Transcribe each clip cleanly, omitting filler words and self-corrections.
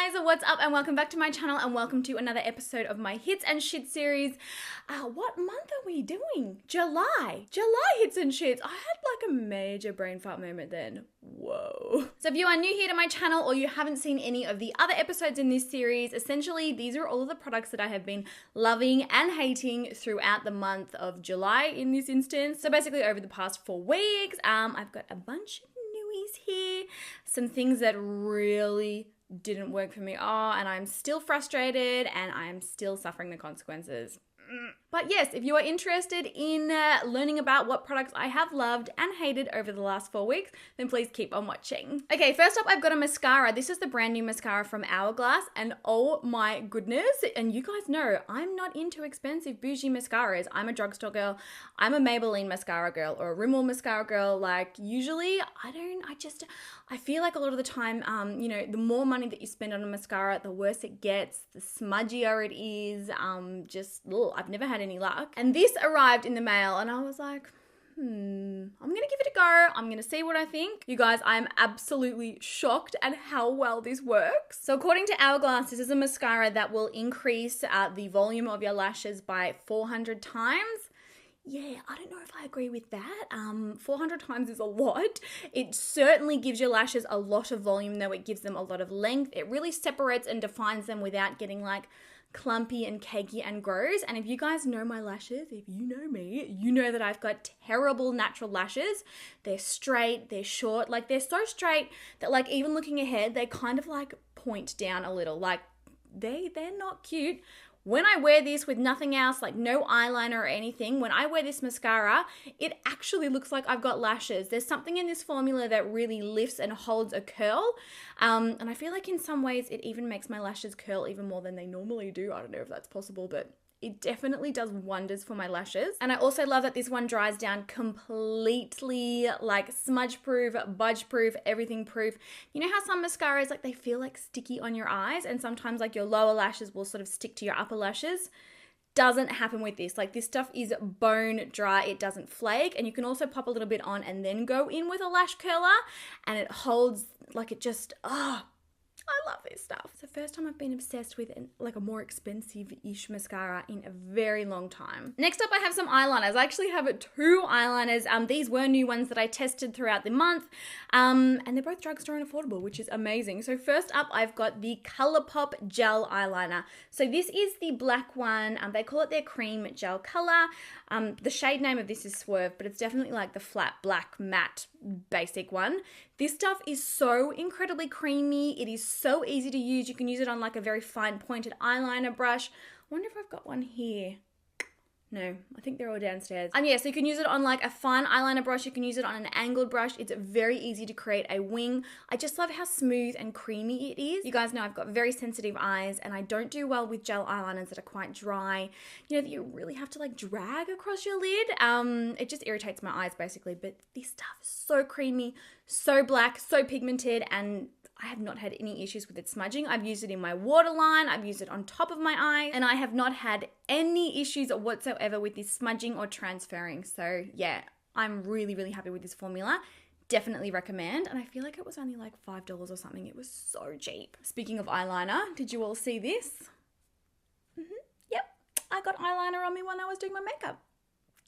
guys, what's up and welcome back to my channel and welcome to another episode of my hits and shit series. What month are we doing? July hits and shits. I had like a major brain fart moment then. Whoa. So if you are new here to my channel or you haven't seen any of the other episodes in this series, essentially these are all of the products that I have been loving and hating throughout the month of July in this instance. So basically over the past 4 weeks, I've got a bunch of newies here, some things that really didn't work for me. And I'm still frustrated and I'm still suffering the consequences. But yes, if you are interested in learning about what products I have loved and hated over the last 4 weeks, then please keep on watching. Okay, first up, I've got a mascara. This is the brand new mascara from Hourglass, and oh my goodness, and you guys know, I'm not into expensive bougie mascaras. I'm a drugstore girl. I'm a Maybelline mascara girl or a Rimmel mascara girl. Like usually, I feel like a lot of the time, the more money that you spend on a mascara, the worse it gets, the smudgier it is, I've never had any luck. And this arrived in the mail and I was like, I'm gonna give it a go. I'm gonna see what I think. You guys, I'm absolutely shocked at how well this works. So according to Hourglass, this is a mascara that will increase the volume of your lashes by 400 times. Yeah, I don't know if I agree with that. 400 times is a lot. It certainly gives your lashes a lot of volume, though it gives them a lot of length. It really separates and defines them without getting like clumpy and cakey and gross. And if you guys know my lashes, if you know me, you know that I've got terrible natural lashes. They're straight, they're short, like they're so straight that like even looking ahead, they kind of like point down a little. Like they're not cute. When I wear this with nothing else, like no eyeliner or anything, when I wear this mascara, it actually looks like I've got lashes. There's something in this formula that really lifts and holds a curl. And I feel like in some ways it even makes my lashes curl even more than they normally do. I don't know if that's possible, but it definitely does wonders for my lashes. And I also love that this one dries down completely, like smudge proof, budge proof, everything proof. You know how some mascaras, like they feel like sticky on your eyes and sometimes like your lower lashes will sort of stick to your upper lashes? Doesn't happen with this. Like this stuff is bone dry, it doesn't flake, and you can also pop a little bit on and then go in with a lash curler and it holds like it just, I love this stuff. It's the first time I've been obsessed with like a more expensive-ish mascara in a very long time. Next up, I have some eyeliners. I actually have 2 eyeliners. These were new ones that I tested throughout the month. And they're both drugstore and affordable, which is amazing. So first up, I've got the ColourPop Gel Eyeliner. So this is the black one. They call it their cream gel color. The shade name of this is Swerve, but it's definitely like the flat black matte basic one. This stuff is so incredibly creamy. It is so easy to use. You can use it on like a very fine pointed eyeliner brush. I wonder if I've got one here. No, I think they're all downstairs. So you can use it on like a fine eyeliner brush. You can use it on an angled brush. It's very easy to create a wing. I just love how smooth and creamy it is. You guys know I've got very sensitive eyes and I don't do well with gel eyeliners that are quite dry. You know, that you really have to like drag across your lid. It just irritates my eyes basically, but this stuff is so creamy, so black, so pigmented, and I have not had any issues with it smudging. I've used it in my waterline, I've used it on top of my eye, and I have not had any issues whatsoever with this smudging or transferring. So yeah, I'm really, really happy with this formula. Definitely recommend. And I feel like it was only like $5 or something. It was so cheap. Speaking of eyeliner, did you all see this? Yep, I got eyeliner on me when I was doing my makeup.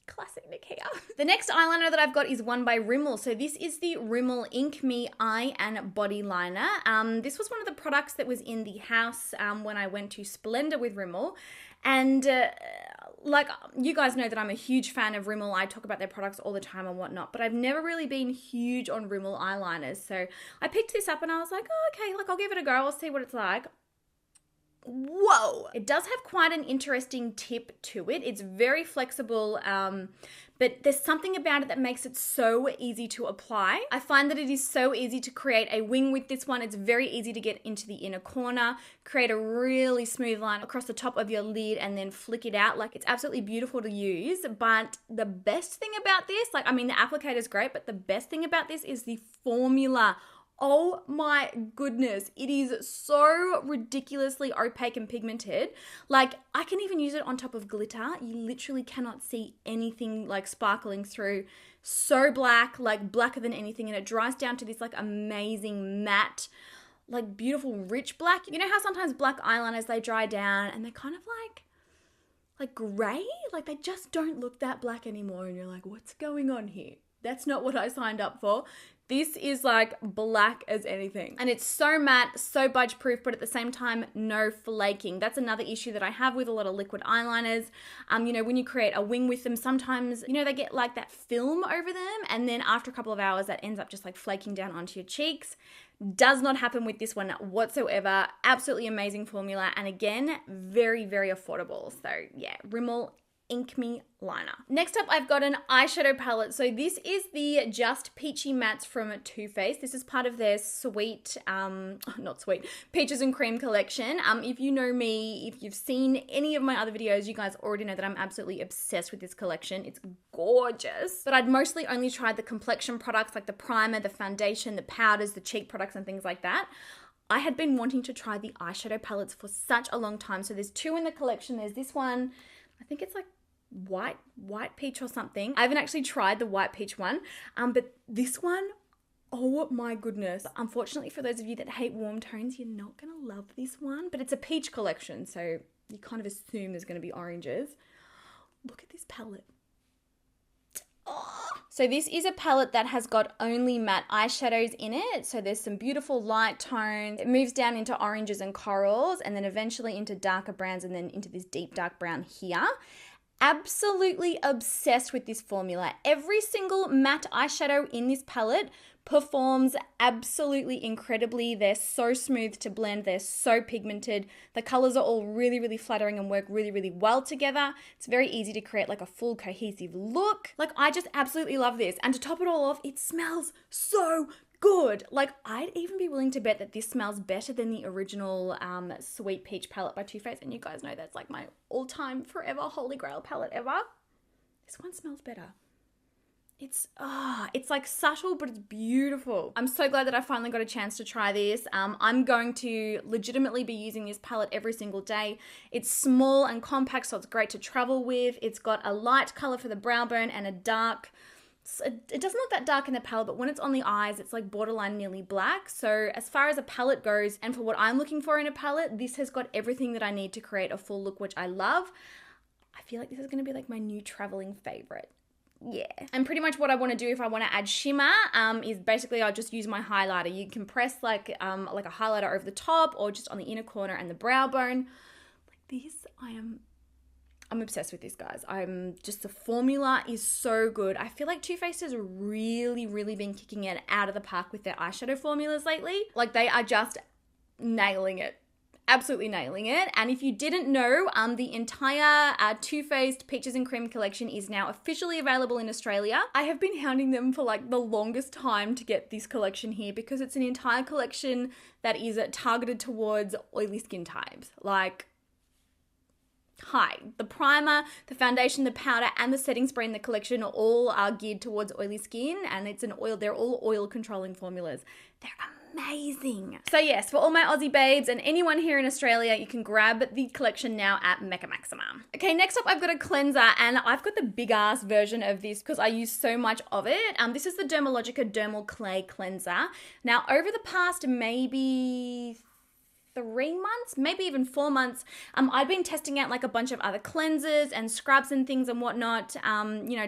Classic Nikkia. The next eyeliner that I've got is one by Rimmel. So this is the Rimmel Ink Me Eye and Body Liner. This was one of the products that was in the house when I went to Splendor with Rimmel. And like you guys know that I'm a huge fan of Rimmel. I talk about their products all the time and whatnot, but I've never really been huge on Rimmel eyeliners. So I picked this up and I was like, oh, okay, like I'll give it a go. I'll see what it's like. Whoa! It does have quite an interesting tip to it. It's very flexible, but there's something about it that makes it so easy to apply. I find that it is so easy to create a wing with this one. It's very easy to get into the inner corner, create a really smooth line across the top of your lid and then flick it out. Like it's absolutely beautiful to use, but the best thing about this, the applicator is great, but the best thing about this is the formula. Oh my goodness, it is so ridiculously opaque and pigmented. Like I can even use it on top of glitter. You literally cannot see anything like sparkling through. So black, like blacker than anything, and it dries down to this like amazing matte like beautiful rich black. You know how sometimes black eyeliners, they dry down and they're kind of like gray? Like they just don't look that black anymore. And you're like, what's going on here? That's not what I signed up for. This is like black as anything. And it's so matte, so budge proof, but at the same time, no flaking. That's another issue that I have with a lot of liquid eyeliners. You know, when you create a wing with them, sometimes, you know, they get like that film over them. And then after a couple of hours, that ends up just like flaking down onto your cheeks. Does not happen with this one whatsoever. Absolutely amazing formula. And again, very, very affordable. So yeah, Rimmel Ink Me Liner. Next up, I've got an eyeshadow palette. So this is the Just Peachy Mattes from Too Faced. This is part of their Peaches and Cream collection. If you know me, if you've seen any of my other videos, you guys already know that I'm absolutely obsessed with this collection. It's gorgeous. But I'd mostly only tried the complexion products like the primer, the foundation, the powders, the cheek products and things like that. I had been wanting to try the eyeshadow palettes for such a long time. So there's two in the collection. There's this one, I think it's like white peach or something. I haven't actually tried the white peach one, but this one, oh my goodness. Unfortunately, for those of you that hate warm tones, you're not gonna love this one, but it's a peach collection, so you kind of assume there's gonna be oranges. Look at this palette. Oh. So this is a palette that has got only matte eyeshadows in it. So there's some beautiful light tones. It moves down into oranges and corals and then eventually into darker browns and then into this deep dark brown here. Absolutely obsessed with this formula. Every single matte eyeshadow in this palette performs absolutely incredibly. They're so smooth to blend. They're so pigmented. The colors are all really, really flattering and work really, really well together. It's very easy to create like a full cohesive look. Like I just absolutely love this. And to top it all off, it smells so good. Like I'd even be willing to bet that this smells better than the original Sweet Peach palette by Too Faced. And you guys know that's like my all-time forever holy grail palette ever. This one smells better. It's like subtle, but it's beautiful. I'm so glad that I finally got a chance to try this. I'm going to legitimately be using this palette every single day. It's small and compact, so it's great to travel with. It's got a light color for the brow bone and a dark. It doesn't look that dark in the palette, but when it's on the eyes, it's like borderline nearly black. So as far as a palette goes, and for what I'm looking for in a palette, this has got everything that I need to create a full look, which I love. I feel like this is going to be like my new traveling favorite. Yeah. And pretty much what I want to do if I want to add shimmer is basically I'll just use my highlighter. You can press like a highlighter over the top or just on the inner corner and the brow bone. Like this, I'm obsessed with this, guys. The formula is so good. I feel like Too Faced has really, really been kicking it out of the park with their eyeshadow formulas lately. Like they are just nailing it. Absolutely nailing it. And if you didn't know, the entire Too Faced Peaches and Cream collection is now officially available in Australia. I have been hounding them for like the longest time to get this collection here because it's an entire collection that is targeted towards oily skin types. Like, hi, the primer, the foundation, the powder, and the setting spray in the collection all are geared towards oily skin, and they're all oil controlling formulas. They're amazing. So yes, for all my Aussie babes and anyone here in Australia, you can grab the collection now at Mecca Maxima. Okay, next up I've got a cleanser, and I've got the big ass version of this because I use so much of it. This is the Dermalogica Dermal Clay Cleanser. Now over the past maybe 3 months, maybe even 4 months, I've been testing out like a bunch of other cleansers and scrubs and things and whatnot,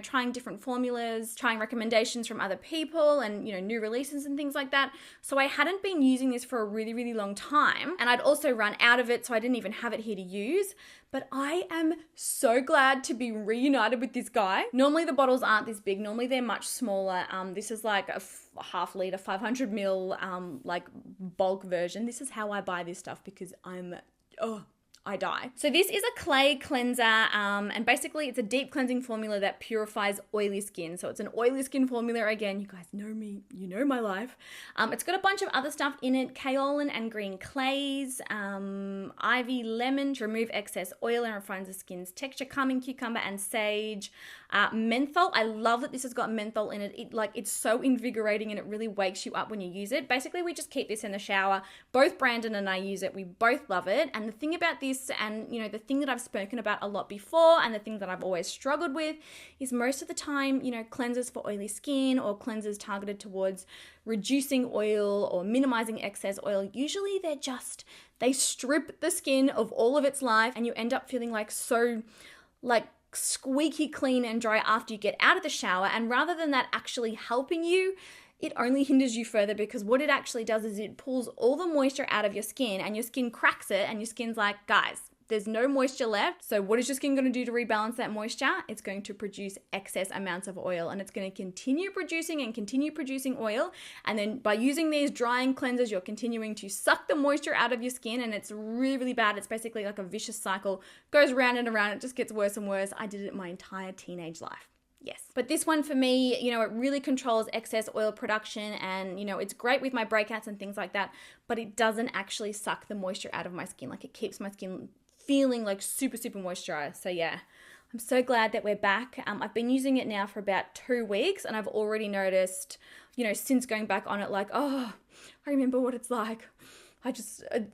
trying different formulas, trying recommendations from other people and, new releases and things like that. So I hadn't been using this for a really, really long time, and I'd also run out of it, so I didn't even have it here to use. But I am so glad to be reunited with this guy. Normally the bottles aren't this big. Normally they're much smaller. This is like a half liter, 500 ml, like bulk version. This is how I buy this stuff because I die. So this is a clay cleanser, and basically it's a deep cleansing formula that purifies oily skin. So it's an oily skin formula. Again, you guys know me, you know my life. It's got a bunch of other stuff in it: kaolin and green clays, ivy lemon to remove excess oil and refines the skin's texture, calming cucumber and sage, menthol. I love that this has got menthol in it. It's so invigorating and it really wakes you up when you use it. Basically, we just keep this in the shower. Both Brandon and I use it. We both love it. And the thing about this this, and you know, the thing that I've spoken about a lot before and the thing that I've always struggled with is most of the time, you know, cleansers for oily skin or cleansers targeted towards reducing oil or minimizing excess oil, usually they strip the skin of all of its life and you end up feeling like so like squeaky clean and dry after you get out of the shower. And rather than that actually helping you, it only hinders you further, because what it actually does is it pulls all the moisture out of your skin and your skin cracks it, and your skin's like, guys, there's no moisture left. So what is your skin going to do to rebalance that moisture? It's going to produce excess amounts of oil, and it's going to continue producing oil. And then by using these drying cleansers, you're continuing to suck the moisture out of your skin, and it's really, really bad. It's basically like a vicious cycle, goes round and around. It just gets worse and worse. I did it my entire teenage life. Yes. But this one for me, you know, it really controls excess oil production, and, you know, it's great with my breakouts and things like that, but it doesn't actually suck the moisture out of my skin. Like, it keeps my skin feeling like super, super moisturized. So yeah, I'm so glad that we're back. I've been using it now for about 2 weeks, and I've already noticed, you know, since going back on it, like, oh, I remember what it's like.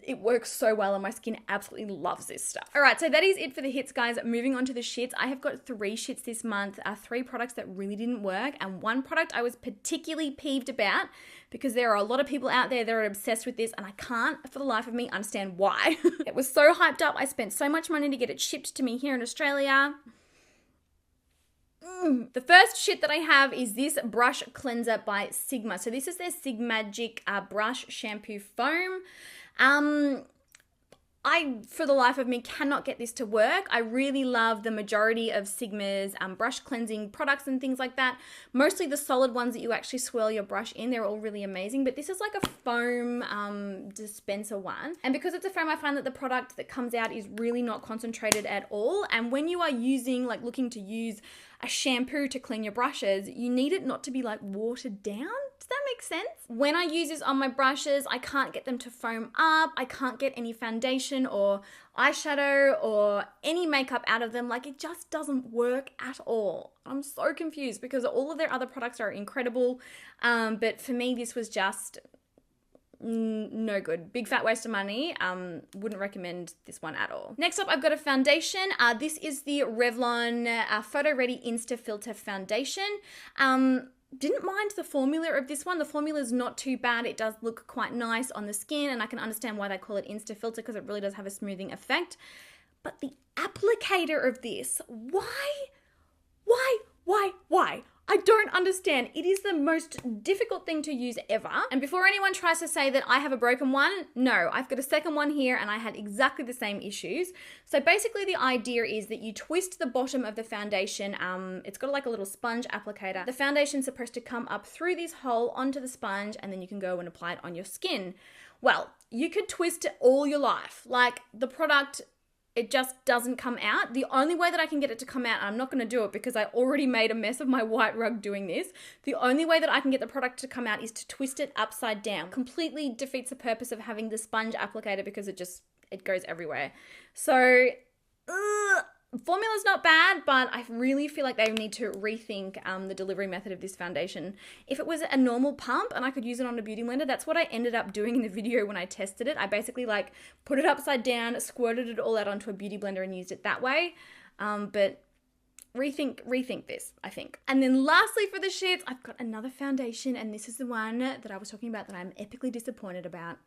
It works so well, and my skin absolutely loves this stuff. All right, so that is it for the hits, guys. Moving on to the shits. I have got 3 shits this month, 3 products that really didn't work, and 1 product I was particularly peeved about, because there are a lot of people out there that are obsessed with this, and I can't for the life of me understand why. It was so hyped up. I spent so much money to get it shipped to me here in Australia. The first shit that I have is this brush cleanser by Sigma. So this is their Sigmagic brush shampoo foam. I, for the life of me, cannot get this to work. I really love the majority of Sigma's brush cleansing products and things like that. Mostly the solid ones that you actually swirl your brush in. They're all really amazing. But this is like a foam dispenser one. And because it's a foam, I find that the product that comes out is really not concentrated at all. And when you are looking to use a shampoo to clean your brushes, you need it not to be like watered down. Does that make sense? When I use this on my brushes, I can't get them to foam up. I can't get any foundation or eyeshadow or any makeup out of them. Like, it just doesn't work at all. I'm so confused, because all of their other products are incredible. But for me, this was just no good. Big fat waste of money. Wouldn't recommend this one at all. Next up, I've got a foundation. This is the Revlon Photo Ready Insta Filter Foundation. Didn't mind the formula of this one. The formula is not too bad. It does look quite nice on the skin, and I can understand why they call it Insta Filter, because it really does have a smoothing effect. But the applicator of this, why? I don't understand. It is the most difficult thing to use ever. And before anyone tries to say that I have a broken one, no, I've got a second one here, and I had exactly the same issues. So basically the idea is that you twist the bottom of the foundation. It's got like a little sponge applicator. The foundation's supposed to come up through this hole onto the sponge, and then you can go and apply it on your skin. Well, you could twist it all your life. Like, the product, it just doesn't come out. The only way that I can get it to come out, and I'm not going to do it because I already made a mess of my white rug doing this. The only way that I can get the product to come out is to twist it upside down. Completely defeats the purpose of having the sponge applicator, because it goes everywhere. So, formula's not bad, but I really feel like they need to rethink the delivery method of this foundation. If it was a normal pump and I could use it on a beauty blender, that's what I ended up doing in the video when I tested it. I basically like put it upside down, squirted it all out onto a beauty blender and used it that way. But rethink this, I think. And then lastly for the shits, I've got another foundation, and this is the one that I was talking about that I'm epically disappointed about.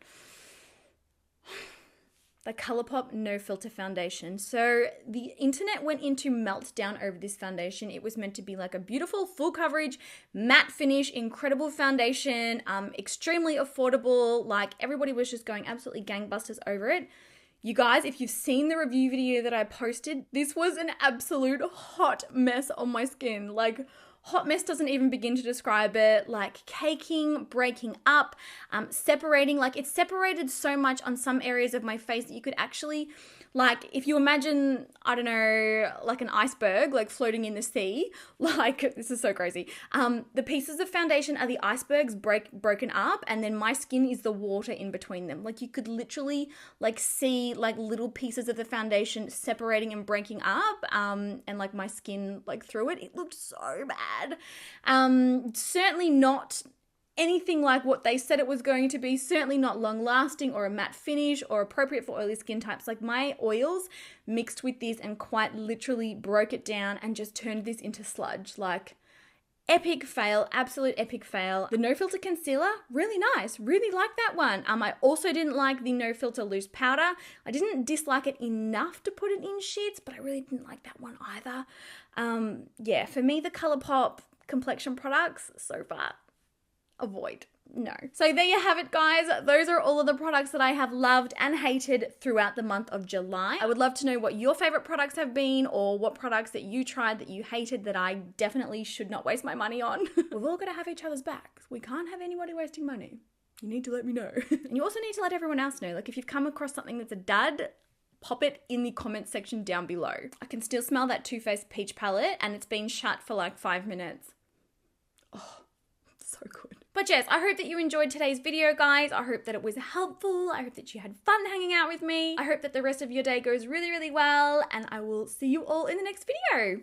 The ColourPop No Filter Foundation. So the internet went into meltdown over this foundation. It was meant to be like a beautiful full coverage, matte finish, incredible foundation, extremely affordable. Like, everybody was just going absolutely gangbusters over it. You guys, if you've seen the review video that I posted, this was an absolute hot mess on my skin. Like, hot mess doesn't even begin to describe it. Like, caking, breaking up, separating. Like, it separated so much on some areas of my face that you could actually, like, if you imagine, I don't know, like an iceberg, like floating in the sea, like, this is so crazy. The pieces of foundation are the icebergs broken up, and then my skin is the water in between them. Like, you could literally, like, see, like, little pieces of the foundation separating and breaking up, and, like, my skin, like, through it. It looked so bad. Certainly not anything like what they said it was going to be, certainly not long lasting or a matte finish or appropriate for oily skin types. Like my oils mixed with this and quite literally broke it down and just turned this into sludge. Like epic fail, absolute epic fail. The no filter concealer, really nice, really like that one. I also didn't like the no filter loose powder. I didn't dislike it enough to put it in shits, but I really didn't like that one either. Yeah, for me, the ColourPop complexion products so far, avoid. No. So there you have it, guys. Those are all of the products that I have loved and hated throughout the month of July. I would love to know what your favorite products have been, or what products that you tried that you hated that I definitely should not waste my money on. We've all got to have each other's backs. We can't have anybody wasting money. You need to let me know. And you also need to let everyone else know. Like if you've come across something that's a dud, pop it in the comment section down below. I can still smell that Too Faced Peach palette, and it's been shut for like 5 minutes. Oh, so good. But yes, I hope that you enjoyed today's video, guys. I hope that it was helpful. I hope that you had fun hanging out with me. I hope that the rest of your day goes really, really well, and I will see you all in the next video.